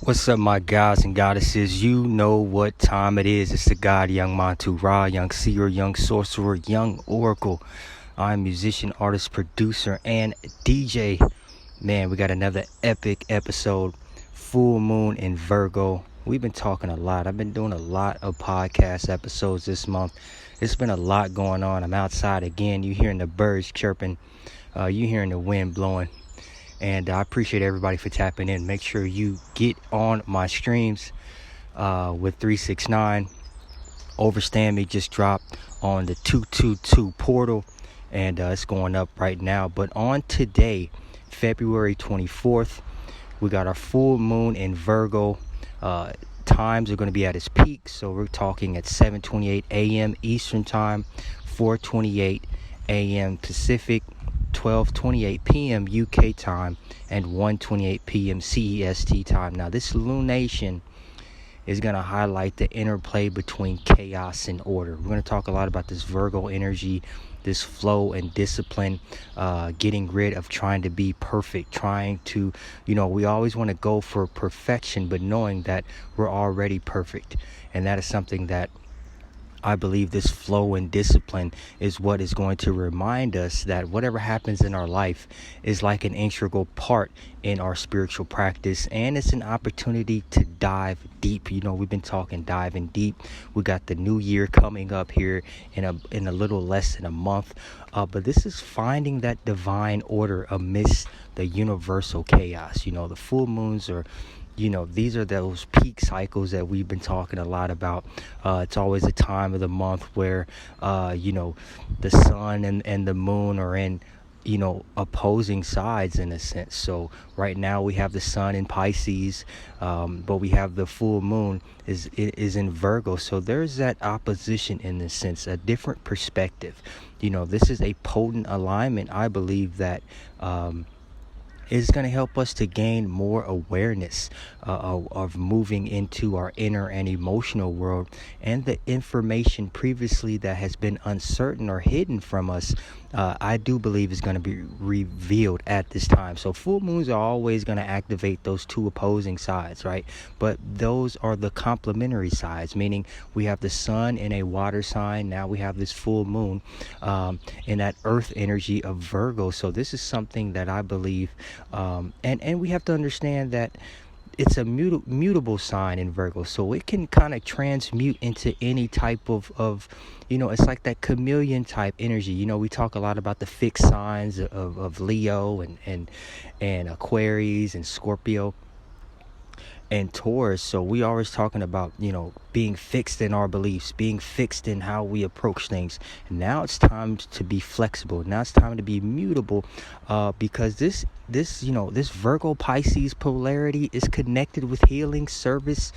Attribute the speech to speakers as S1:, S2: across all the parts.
S1: What's up, my gods and goddesses? You know what time it is. It's the God, young Montu-Ra, young seer, young sorcerer, young oracle. I'm musician, artist, producer, and DJ. Man, we got another epic episode. Full moon in Virgo. We've been talking a lot. I've been doing a lot of podcast episodes this month. It's been a lot going on. I'm outside again. You hearing the birds chirping. You hearing the wind blowing. And I appreciate everybody for tapping in. Make sure you get on my streams with 369. Overstand Me just dropped on the 222 portal. And it's going up right now. But on today, February 24th, we got our full moon in Virgo. Times are going to be at its peak. So we're talking at 7:28 a.m. Eastern Time, 4:28 a.m. Pacific, 12:28 p.m. UK time, and 1:28 p.m. CEST time. Now, this lunation is going to highlight the interplay between chaos and order. We're going to talk a lot about this Virgo energy, this flow and discipline, getting rid of trying to be perfect, trying to, we always want to go for perfection, but knowing that we're already perfect. And that is something that I believe this flow and discipline is what is going to remind us that whatever happens in our life is like an integral part in our spiritual practice, and it's an opportunity to dive deep. We've been talking diving deep. We got the new year coming up here in a little less than a month, but this is finding that divine order amidst the universal chaos. The full moons are these are those peak cycles that we've been talking a lot about. It's always a time of the month where, the sun and the moon are in, opposing sides in a sense. So right now we have the sun in Pisces, but we have the full moon is in Virgo. So there's that opposition in this sense, a different perspective. This is a potent alignment. I believe that, is going to help us to gain more awareness of moving into our inner and emotional world, and the information previously that has been uncertain or hidden from us, I do believe is going to be revealed at this time. So full moons are always going to activate those two opposing sides, right? But those are the complementary sides, meaning we have the sun in a water sign. Now we have this full moon in that earth energy of Virgo. So this is something that I believe, and we have to understand that it's a mutable sign in Virgo, so it can kind of transmute into any type of it's like that chameleon type energy. We talk a lot about the fixed signs of Leo and Aquarius and Scorpio and Taurus. So we always talking about, being fixed in our beliefs, being fixed in how we approach things. And now it's time to be flexible. Now it's time to be mutable, because this Virgo Pisces polarity is connected with healing, service,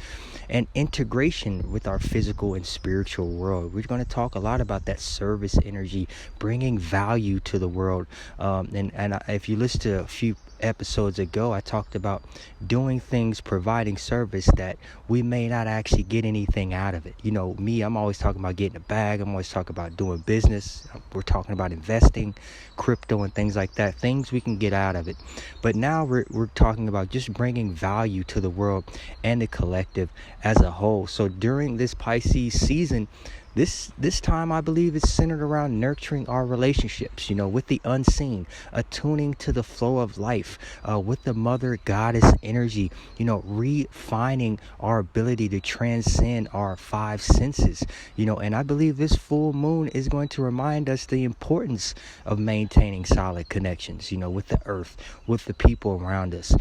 S1: and integration with our physical and spiritual world. We're going to talk a lot about that service energy, bringing value to the world. If you listen to a few episodes ago, I talked about doing things, providing service that we may not actually get anything out of it. I'm always talking about getting a bag. I'm always talking about doing business. We're talking about investing, crypto, and things like that, things we can get out of it. But now we're talking about just bringing value to the world and the collective as a whole. So during this Pisces season, this time, I believe, is centered around nurturing our relationships, with the unseen, attuning to the flow of life, with the mother goddess energy, refining our ability to transcend our five senses, and I believe this full moon is going to remind us the importance of maintaining solid connections, with the earth, with the people around us.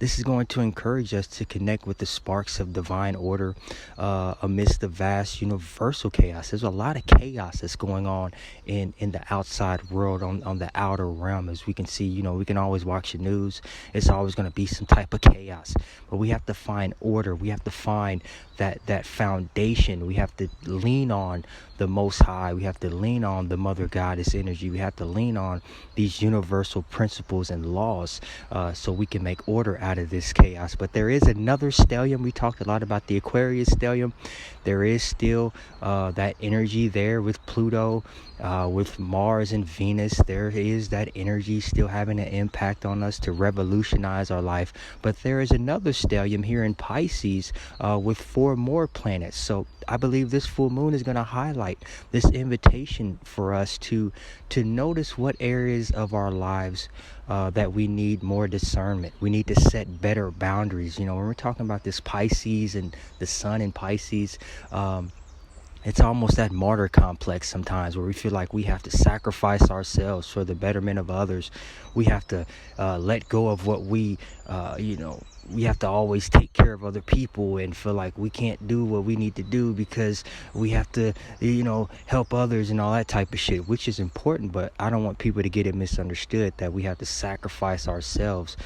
S1: This is going to encourage us to connect with the sparks of divine order amidst the vast universal chaos. There's a lot of chaos that's going on in the outside world, on the outer realm. As we can see, we can always watch the news. It's always going to be some type of chaos. But we have to find order. We have to find that foundation. We have to lean on the Most High. We have to lean on the Mother Goddess energy. We have to lean on these universal principles and laws, so we can make order out of this chaos. But there is another stellium. We talked a lot about the Aquarius stellium. There is still that energy there with Pluto, with Mars and Venus. There is that energy still having an impact on us to revolutionize our life. But there is another stellium here in Pisces with 4 more planets. So I believe this full moon is going to highlight this invitation for us to notice what areas of our lives that we need more discernment. We need to set better boundaries. When we're talking about this Pisces and the sun in Pisces, it's almost that martyr complex sometimes, where we feel like we have to sacrifice ourselves for the betterment of others. We have to let go of what we have to always take care of other people and feel like we can't do what we need to do because we have to, help others and all that type of shit, which is important. But I don't want people to get it misunderstood that we have to sacrifice ourselves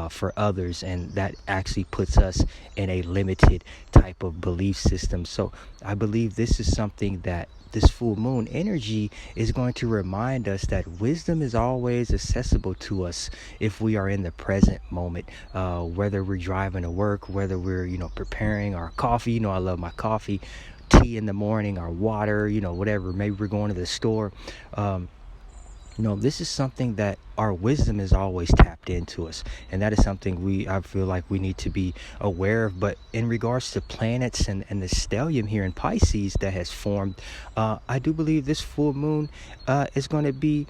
S1: for others, and that actually puts us in a limited type of belief system. So I believe this is something that this full moon energy is going to remind us that wisdom is always accessible to us if we are in the present moment, whether we're driving to work, whether we're preparing our coffee. I love my coffee, tea in the morning, our water, whatever. Maybe we're going to the store. This is something that our wisdom is always tapped into us, and that is something I feel like we need to be aware of. But in regards to planets and the stellium here in Pisces that has formed, I do believe this full moon is going to be,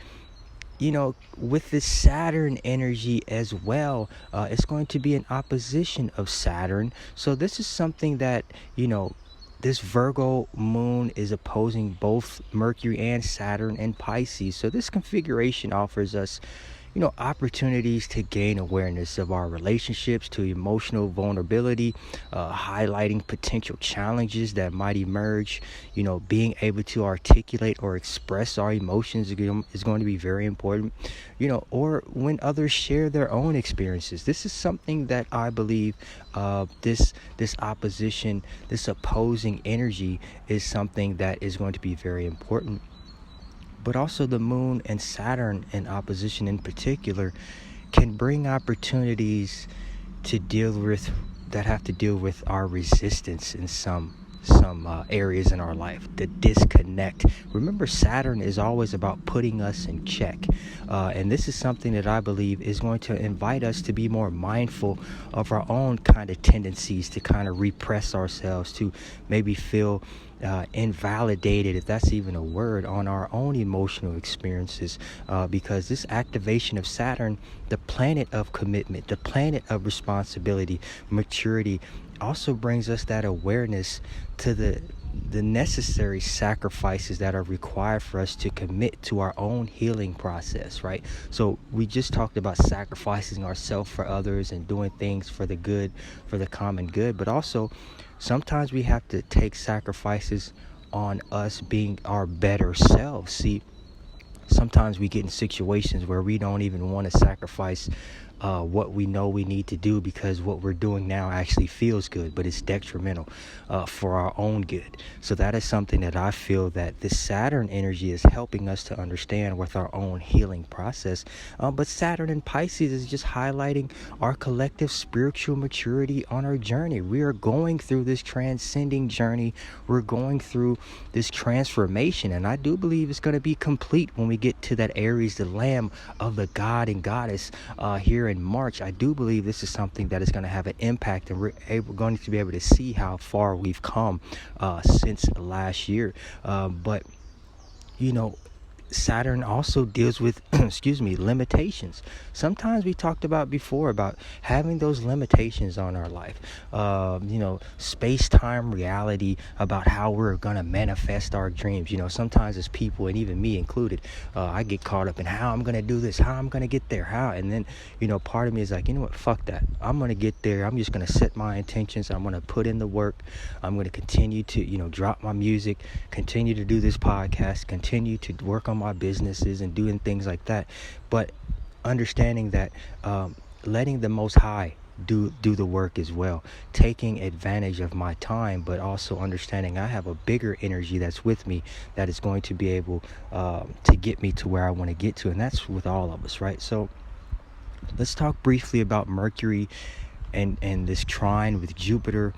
S1: with this Saturn energy as well. It's going to be an opposition of Saturn. So this is something that, this Virgo moon is opposing both Mercury and Saturn and Pisces. So this configuration offers us, opportunities to gain awareness of our relationships, to emotional vulnerability, highlighting potential challenges that might emerge. Being able to articulate or express our emotions is going to be very important, or when others share their own experiences. This is something that I believe this opposition, this opposing energy is something that is going to be very important. But also the moon and Saturn in opposition in particular can bring opportunities to deal with that have to deal with our resistance in some areas in our life, the disconnect. Remember, Saturn is always about putting us in check, and this is something that I believe is going to invite us to be more mindful of our own kind of tendencies to kind of repress ourselves, to maybe feel invalidated, if that's even a word, on our own emotional experiences, because this activation of Saturn, the planet of commitment, the planet of responsibility, maturity, also brings us that awareness to the necessary sacrifices that are required for us to commit to our own healing process, right? So we just talked about sacrificing ourselves for others and doing things for the good, for the common good, but also sometimes we have to take sacrifices on us being our better selves. See, sometimes we get in situations where we don't even want to sacrifice what we know we need to do because what we're doing now actually feels good, but it's detrimental for our own good. So that is something that I feel that this Saturn energy is helping us to understand with our own healing process. But Saturn in Pisces is just highlighting our collective spiritual maturity on our journey. We are going through this transcending journey. We're going through this transformation, and I do believe it's going to be complete when we get to that Aries, the Lamb of the God and Goddess here in March. I do believe this is something that is going to have an impact, and we're going to be able to see how far we've come since last year. But Saturn also deals with limitations. Sometimes we talked about before about having those limitations on our life, space-time reality, about how we're going to manifest our dreams. Sometimes as people, and even me included, I get caught up in how I'm going to do this, how I'm going to get there, and then part of me is like, what, fuck that, I'm going to get there. I'm just going to set my intentions. I'm going to put in the work. I'm going to continue to drop my music, continue to do this podcast, continue to work on my businesses and doing things like that. But understanding that letting the Most High do the work as well, taking advantage of my time, but also understanding I have a bigger energy that's with me that is going to be able to get me to where I want to get to, and that's with all of us, right? So Let's talk briefly about Mercury and this trine with Jupiter,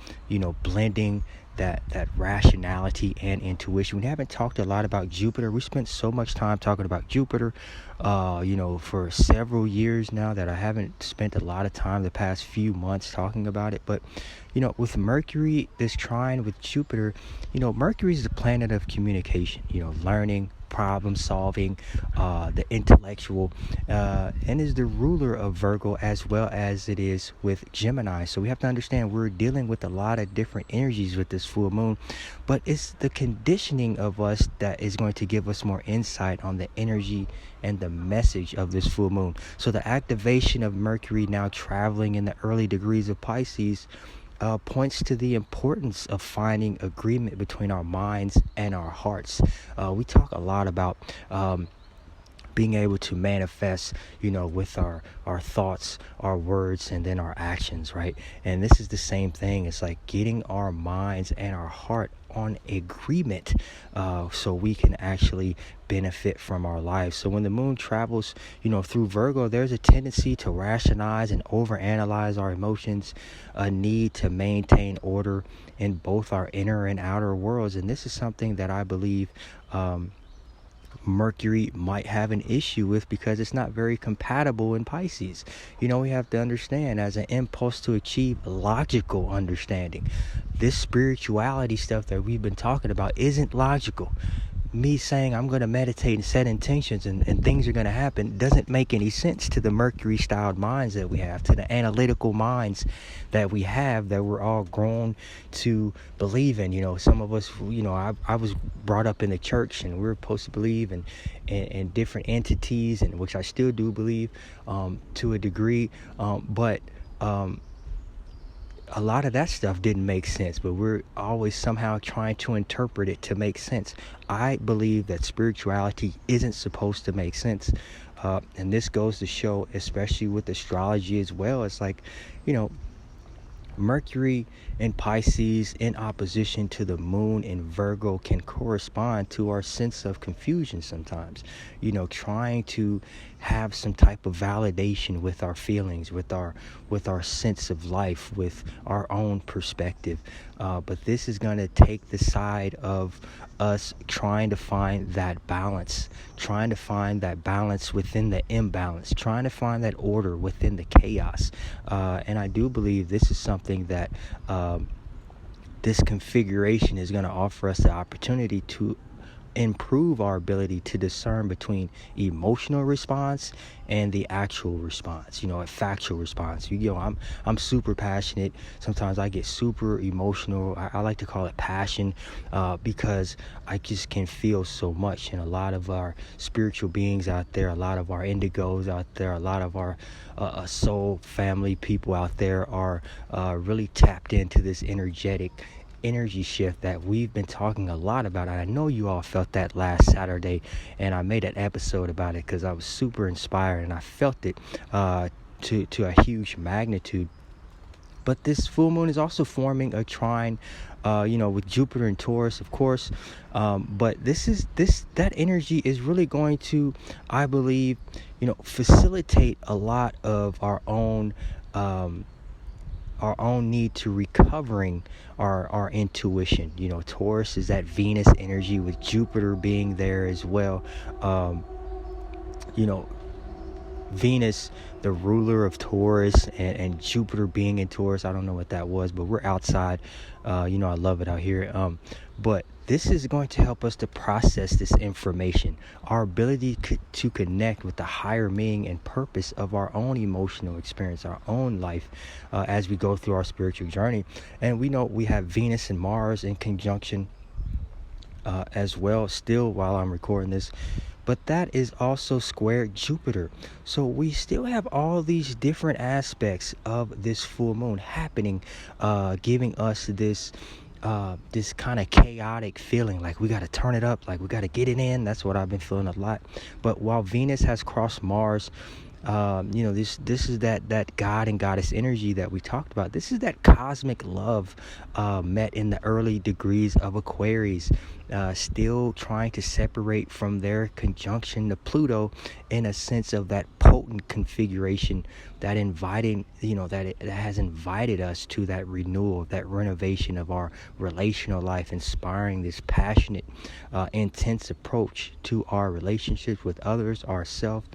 S1: blending that rationality and intuition. We haven't talked a lot about Jupiter. We spent so much time talking about Jupiter, for several years now, that I haven't spent a lot of time the past few months talking about it. But with Mercury, this trine with Jupiter, Mercury is the planet of communication, learning, problem solving, the intellectual, and is the ruler of Virgo, as well as it is with Gemini. So we have to understand we're dealing with a lot of different energies with this full moon, but it's the conditioning of us that is going to give us more insight on the energy and the message of this full moon. So the activation of Mercury now traveling in the early degrees of Pisces points to the importance of finding agreement between our minds and our hearts. We talk a lot about being able to manifest, with our thoughts, our words, and then our actions, right? And this is the same thing. It's like getting our minds and our heart on agreement, so we can actually benefit from our lives. So when the moon travels, through Virgo, there's a tendency to rationalize and overanalyze our emotions, a need to maintain order in both our inner and outer worlds. And this is something that I believe Mercury might have an issue with, because it's not very compatible in Pisces. We have to understand, as an impulse to achieve logical understanding, this spirituality stuff that we've been talking about isn't logical. Me saying I'm going to meditate and set intentions and things are going to happen doesn't make any sense to the Mercury styled minds that we have, to the analytical minds that we have, that we're all grown to believe in. Some of us, I was brought up in the church, and we were supposed to believe in different entities, and which I still do believe to a degree, but a lot of that stuff didn't make sense, but we're always somehow trying to interpret it to make sense. I believe that spirituality isn't supposed to make sense. And this goes to show, especially with astrology as well. It's like, Mercury in Pisces in opposition to the moon in Virgo can correspond to our sense of confusion sometimes, trying to have some type of validation with our feelings, with our sense of life, with our own perspective. But this is going to take the side of us trying to find that balance within the imbalance, trying to find that order within the chaos. And I do believe this is something that this configuration is going to offer us the opportunity to improve our ability to discern between emotional response and the actual response, a factual response. I'm super passionate. Sometimes I get super emotional. I like to call it passion, because I just can feel so much. And a lot of our spiritual beings out there, a lot of our indigos out there, a lot of our soul family people out there are really tapped into this energy shift that we've been talking a lot about. And I know you all felt that last Saturday, and I made an episode about it because I was super inspired and I felt it to a huge magnitude. But this full moon is also forming a trine, with Jupiter and Taurus, of course. But that energy is really going to, I believe, facilitate a lot of our own need to recovering our intuition. Taurus is that Venus energy, with Jupiter being there as well. Venus, the ruler of Taurus, and Jupiter being in Taurus. I don't know what that was, but we're outside. I love it out here. But this is going to help us to process this information, our ability to connect with the higher meaning and purpose of our own emotional experience, our own life, as we go through our spiritual journey. And we know we have Venus and Mars in conjunction as well, still, while I'm recording this. But that is also square Jupiter. So we still have all these different aspects of this full moon happening, giving us this kind of chaotic feeling, like we got to turn it up, like we got to get it in. That's what I've been feeling a lot. But while Venus has crossed Mars, This is that God and goddess energy that we talked about. This is that cosmic love met in the early degrees of Aquarius, still trying to separate from their conjunction to Pluto in a sense of that potent configuration that that has invited us to that renewal, that renovation of our relational life, inspiring this passionate, intense approach to our relationships with others, ourselves,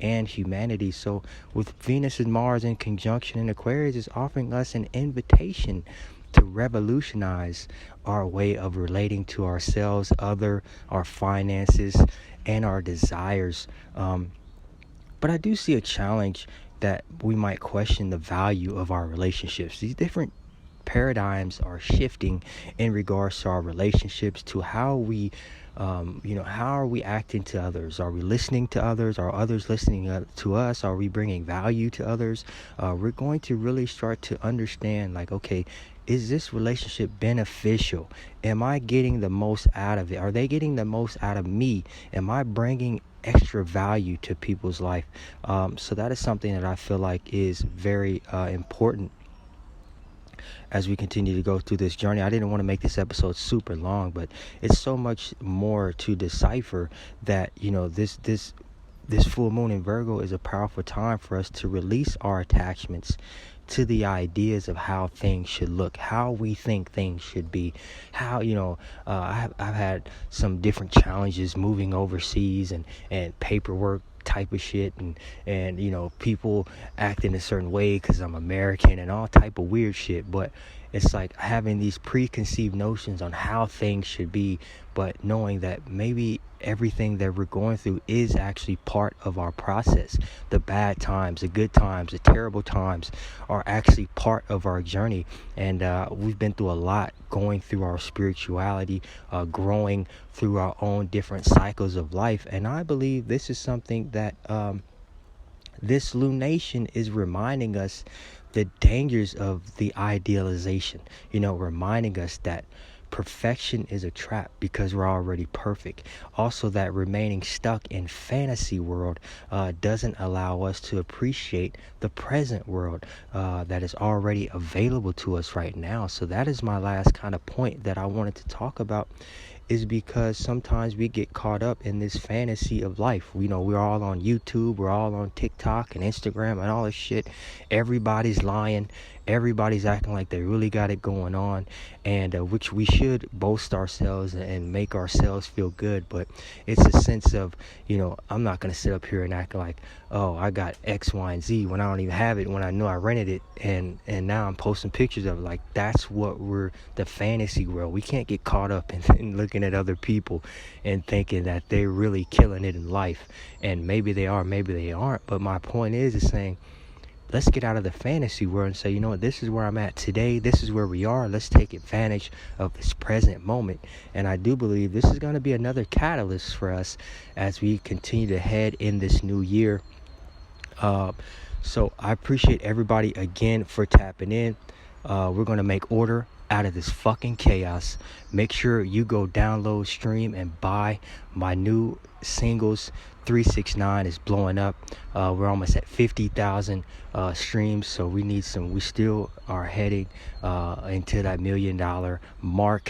S1: and humanity. So with Venus and Mars in conjunction in Aquarius, is offering us an invitation to revolutionize our way of relating to ourselves, our finances, and our desires. But I do see a challenge that we might question the value of our relationships. These different paradigms are shifting in regards to our relationships, to how we how are we acting to others? Are we listening to others? Are others listening to us? Are we bringing value to others? We're going to really start to understand, like, okay, is this relationship beneficial? Am I getting the most out of it? Are they getting the most out of me? Am I bringing extra value to people's life? So that is something that I feel like is very important as we continue to go through this journey. I didn't want to make this episode super long, but it's so much more to decipher that, this full moon in Virgo is a powerful time for us to release our attachments to the ideas of how things should look, how we think things should be, how, I've had some different challenges moving overseas and paperwork type of shit, and people acting a certain way because I'm American and all type of weird shit. But it's like having these preconceived notions on how things should be, but knowing that maybe everything that we're going through is actually part of our process. The bad times, the good times, the terrible times are actually part of our journey. And we've been through a lot going through our spirituality, growing through our own different cycles of life. And I believe this is something that this lunation is reminding us the dangers of the idealization, reminding us that perfection is a trap because we're already perfect. Also, that remaining stuck in fantasy world doesn't allow us to appreciate the present world that is already available to us right now. So that is my last kind of point that I wanted to talk about, is because sometimes we get caught up in this fantasy of life. We're all on YouTube, we're all on TikTok and Instagram and all this shit. Everybody's lying. Everybody's acting like they really got it going on, and which we should boast ourselves and make ourselves feel good. But it's a sense of, I'm not going to sit up here and act like, oh, I got X, Y, and Z when I don't even have it, when I know I rented it, and now I'm posting pictures of it. Like, that's what we're, the fantasy world. We can't get caught up in looking at other people and thinking that they're really killing it in life. And maybe they are, maybe they aren't. But my point is saying, let's get out of the fantasy world and say, you know what, this is where I'm at today. This is where we are. Let's take advantage of this present moment. And I do believe this is going to be another catalyst for us as we continue to head in this new year. So I appreciate everybody again for tapping in. We're going to make order out of this fucking chaos. Make sure you go download, stream, and buy my new singles. 369 is blowing up. We're almost at 50,000 streams, so we still are heading into that $1 million mark,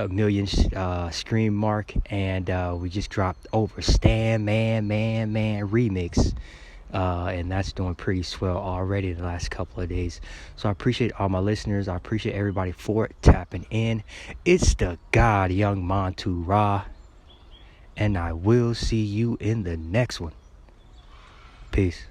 S1: million stream mark. And we just dropped over Stan Man remix, and that's doing pretty swell already the last couple of days. So I appreciate all my listeners. I appreciate everybody for tapping in. It's the God Young Montu-Ra, and I will see you in the next one. Peace.